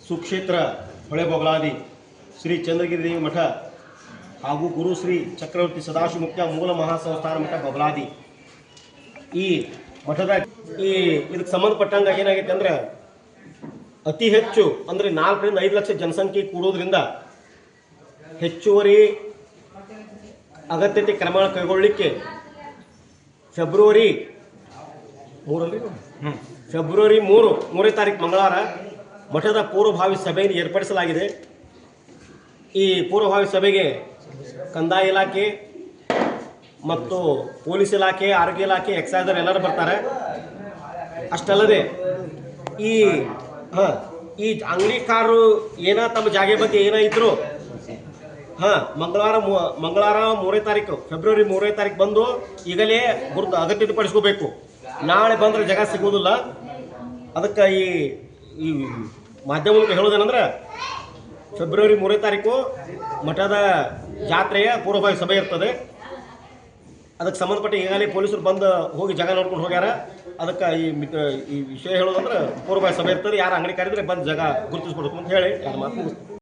ಸುಕ್ಷೇತ್ರ ಹೊಳೆಬೊಗಲಾದಿ ಶ್ರೀ ಚಂದ್ರಗಿರಿ ದೇವಿ ಮಠ ಹಾಗೂ ಗುರು ಶ್ರೀ ಚಕ್ರವರ್ತಿ ಸದಾಶಿವ ಮುಖ್ಯ ಮೂಲ ಮಹಾಸಂಸ್ಥಾನ ಮಠ ಬೊಗಲಾದಿ ಈ ಮಠದ ಇದಕ್ಕೆ ಸಂಬಂಧಪಟ್ಟಂಗೆ ಏನಾಗೈತೆ ಅಂದ್ರೆ ಅತಿ ಹೆಚ್ಚು ಅಂದರೆ 4 ರಿಂದ 5 ಲಕ್ಷ ಜನಸಂಖ್ಯೆ ಕೂಡೋದ್ರಿಂದ ಹೆಚ್ಚುವರಿ ಅಗತ್ಯತೆ ಕ್ರಮ ಕೈಗೊಳ್ಳಲಿಕ್ಕೆ ಫೆಬ್ರವರಿ 3ನೇ ತಾರೀಕು ಮಂಗಳವಾರ ಮಠದ ಪೂರ್ವಭಾವಿ ಸಭೆಯನ್ನು ಏರ್ಪಡಿಸಲಾಗಿದೆ. ಈ ಪೂರ್ವಭಾವಿ ಸಭೆಗೆ ಕಂದಾಯ ಇಲಾಖೆ ಮತ್ತು ಪೊಲೀಸ್ ಇಲಾಖೆ, ಆರೋಗ್ಯ ಇಲಾಖೆ, ಎಕ್ಸೈಸರ್ ಎಲ್ಲರೂ ಬರ್ತಾರೆ. ಅಷ್ಟಲ್ಲದೆ ಈ ಅಂಗಡಿಕಾರರು ತಮ್ಮ ಜಾಗೆ ಬಗ್ಗೆ ಏನಾಯಿದ್ರು ಮಂಗಳವಾರ 3ನೇ ತಾರೀಕು ಫೆಬ್ರವರಿ 3ನೇ ತಾರೀಕು ಬಂದು ಈಗಲೇ ಗುರುತು ಅಗತ್ಯತೆ ಪಡಿಸ್ಕೋಬೇಕು. ನಾಳೆ ಬಂದರೆ ಜಾಗ ಸಿಗೋದಿಲ್ಲ. ಅದಕ್ಕೆ ಈ ಮಾಧ್ಯಮಕ್ಕೆ ಹೇಳೋದೇನೆಂದ್ರೆ ಫೆಬ್ರವರಿ 3ನೇ ತಾರೀಕು ಮಠದ ಜಾತ್ರೆಯ ಪೂರ್ವಭಾವಿ ಸಭೆ ಇರ್ತದೆ. ಅದಕ್ಕೆ ಸಂಬಂಧಪಟ್ಟ ಈಗಾಗಲೇ ಪೊಲೀಸರು ಬಂದು ಹೋಗಿ ಜಾಗ ನೋಡ್ಕೊಂಡು ಹೋಗ್ಯಾರ. ಅದಕ್ಕೆ ಈ ವಿಷಯ ಹೇಳೋದಂದ್ರೆ ಪೂರ್ವಭಾವಿ ಸಭೆ ಇರ್ತದೆ. ಯಾರು ಅಂಗಡಿ ಕರೆದ್ರೆ ಬಂದು ಜಾಗ ಗುರುತಿಸ್ಕೊಡ್ಬೇಕು ಅಂತ ಹೇಳಿ 2 ಮಾತು ಮುಗಿಸ್ತಾರೆ.